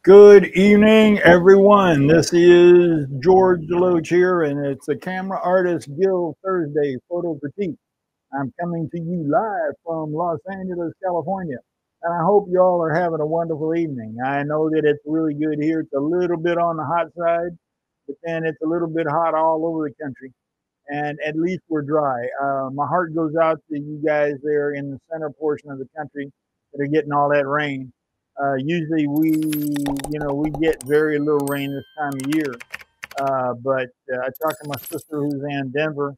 Good evening, everyone. This is George DeLoache here, and it's a Camera Artist Guild Thursday photo critique. I'm coming to you live from Los Angeles, California, and I hope you all are having a wonderful evening. I know that it's really good here. It's a little bit on the hot side, but then it's a little bit hot all over the country, and at least we're dry. My heart goes out to you guys there in the center portion of the country that are getting all that rain. Usually we get very little rain this time of year. But I talked to my sister who's in Denver,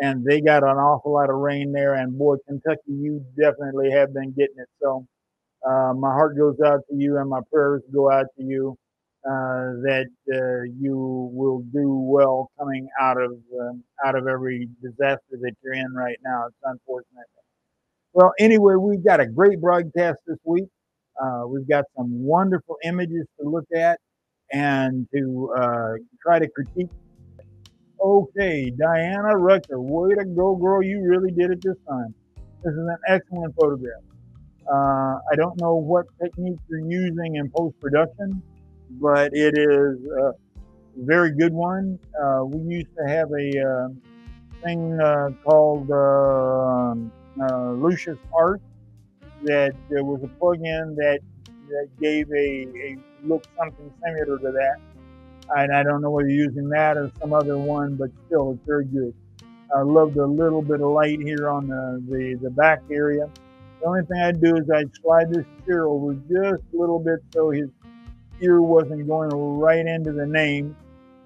and they got an awful lot of rain there. And boy, Kentucky, you definitely have been getting it. So my heart goes out to you, and my prayers go out to you that you will do well coming out of every disaster that you're in right now. It's unfortunate. Well, anyway, we've got a great broadcast this week. We've got some wonderful images to look at and to try to critique. Okay, Diana Rucker, way to go, girl. You really did it this time. This is an excellent photograph. I don't know what technique you're using in post-production, but it is a very good one. We used to have a thing called Lucius Art that there was a plug-in that gave a look something similar to that. And I don't know whether you're using that or some other one, but still, it's very good. I love the little bit of light here on the back area. The only thing I'd do is I'd slide this chair over just a little bit so his ear wasn't going right into the name.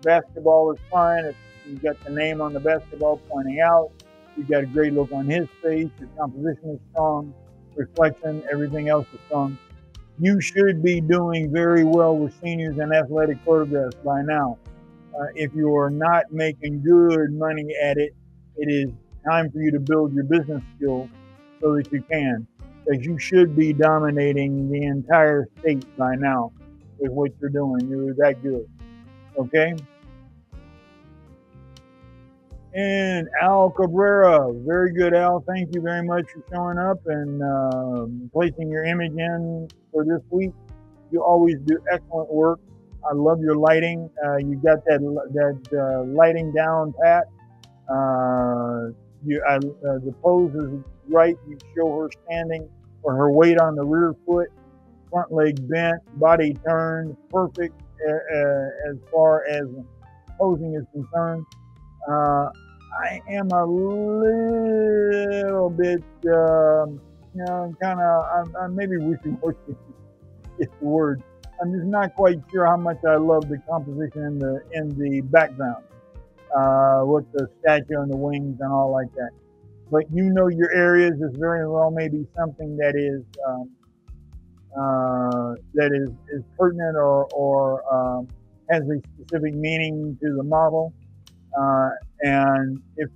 Basketball is fine. You've got the name on the basketball pointing out. You've got a great look on his face. Your composition is strong. Reflection, everything else is strong. You should be doing very well with seniors and athletic photographs by now. If you are not making good money at it, it is time for you to build your business skills so that you can, because you should be dominating the entire state by now with what you're doing. You're that good. Okay? And Al Cabrera, very good, Al. Thank you very much for showing up and placing your image in for this week. You always do excellent work. I love your lighting. You got that lighting down pat. The pose is right. You show her standing with her weight on the rear foot, front leg bent, body turned, perfect as far as posing is concerned. I am a little bit, I'm maybe wishy-washy is the word. I'm just not quite sure how much I love the composition in the background, with the statue and the wings and all like that. But you know your areas is very well maybe something that is pertinent or has a specific meaning to the model. And if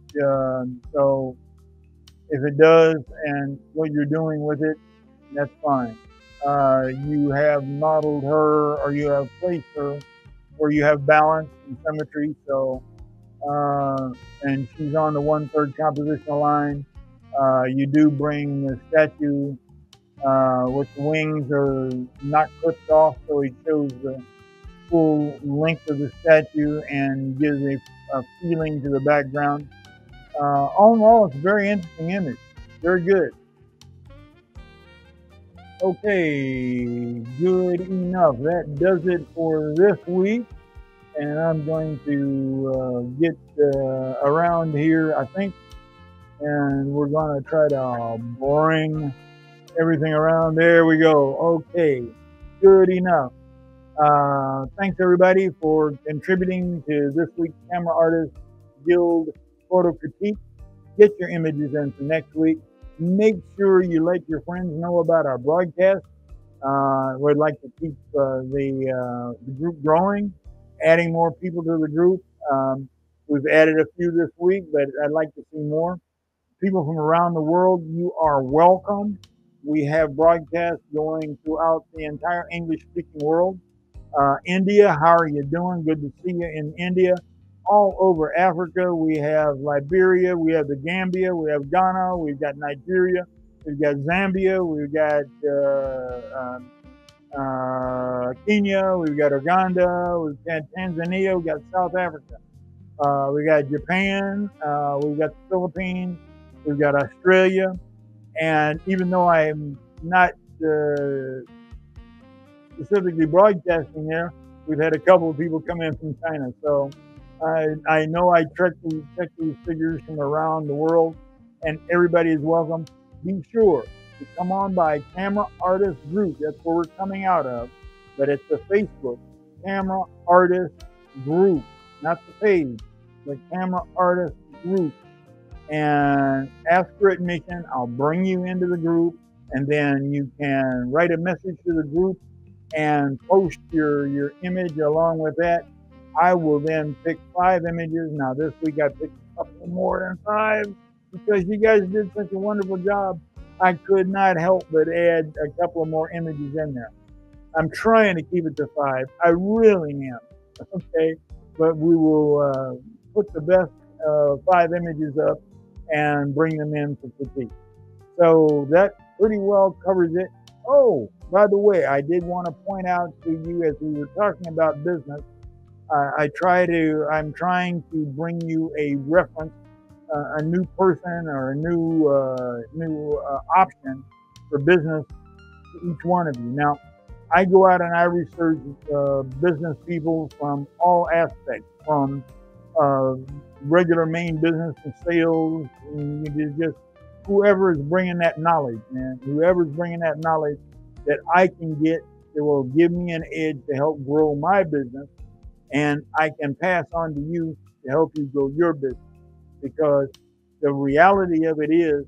it does, and what you're doing with it, that's fine. You have modeled her, or you have placed her where you have balance and symmetry. So, and she's on the 1/3 compositional line. You do bring the statue with the wings are not clipped off, so it shows the full length of the statue and gives a feeling to the background. All in all, it's a very interesting image. Very good. Okay, good enough. That does it for this week. And I'm going to get around here, I think, and we're going to try to bring everything around. There we go. Okay, good enough. Thanks everybody for contributing to this week's Camera Artist Guild photo critique. Get your images in for next week. Make sure you let your friends know about our broadcast. We'd like to keep the group growing, adding more people to the group. We've added a few this week, but I'd like to see more. People from around the world, you are welcome. We have broadcasts going throughout the entire English-speaking world. India, how are you doing? Good to see you in India. All over Africa, we have Liberia, we have the Gambia, we have Ghana, we've got Nigeria, we've got Zambia, we've got Kenya, we've got Uganda, we've got Tanzania, we've got South Africa, we got Japan, we've got the Philippines, we've got Australia, and even though I'm not specifically broadcasting there, we've had a couple of people come in from China. So I know I check these figures from around the world, and everybody is welcome. Be sure to come on by Camera Artist Group. That's where we're coming out of. But it's the Facebook Camera Artist Group, not the page, the Camera Artist Group. And ask for admission. I'll bring you into the group, and then you can write a message to the group and post your image along with that. I will then pick 5 images. Now this week I picked a couple more than 5 because you guys did such a wonderful job. I could not help but add a couple of more images in there. I'm trying to keep it to 5. I really am. Okay, but we will put the best 5 images up and bring them in for critique. So that pretty well covers it. Oh, by the way, I did want to point out to you as we were talking about business, I'm trying to bring you a reference, a new person or a new option for business to each one of you. Now, I go out and I research business people from all aspects, from regular main business and sales, and just whoever is bringing that knowledge, man. Whoever's bringing that knowledge that I can get that will give me an edge to help grow my business, and I can pass on to you to help you grow your business. Because the reality of it is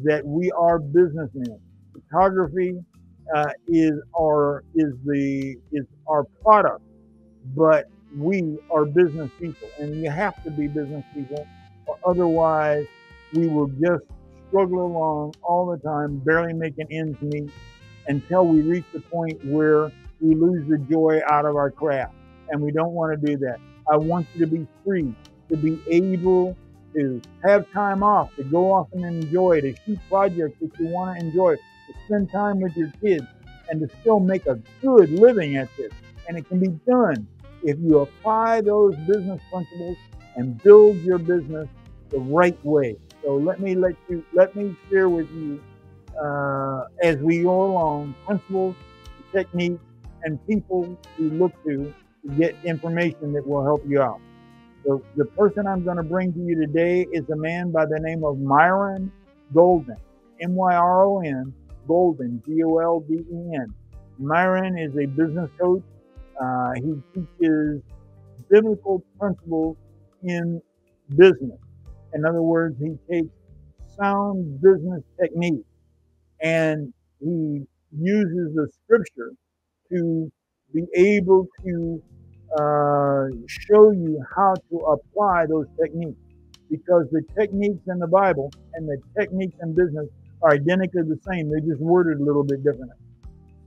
that we are businessmen. Photography is our product, but we are business people, and you have to be business people, or otherwise we will just struggle along all the time, barely making ends meet, until we reach the point where we lose the joy out of our craft, and we don't want to do that. I want you to be free, to be able to have time off, to go off and enjoy, to shoot projects that you want to enjoy, to spend time with your kids, and to still make a good living at this. And it can be done if you apply those business principles and build your business the right way. So let me share with you as we go along principles, techniques, and people to look to get information that will help you out. So the person I'm going to bring to you today is a man by the name of Myron Golden, M-Y-R-O-N, Golden, G-O-L-D-E-N. Myron is a business coach. He teaches biblical principles in business. In other words, he takes sound business techniques and he uses the scripture to be able to show you how to apply those techniques, because the techniques in the Bible and the techniques in business are identically the same. They're just worded a little bit differently.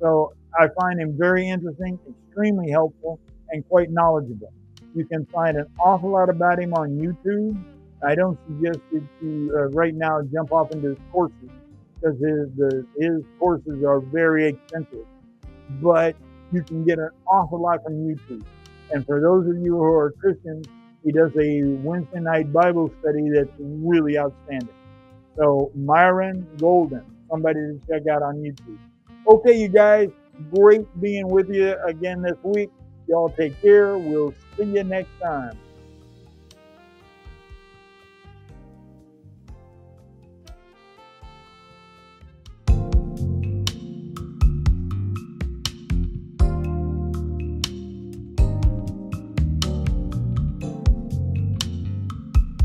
So I find him very interesting, extremely helpful, and quite knowledgeable. You can find an awful lot about him on YouTube. I don't suggest that you right now jump off into his courses, because his courses are very expensive. But you can get an awful lot from YouTube. And for those of you who are Christians, he does a Wednesday night Bible study that's really outstanding. So Myron Golden, somebody to check out on YouTube. Okay, you guys, great being with you again this week. Y'all take care. We'll see you next time.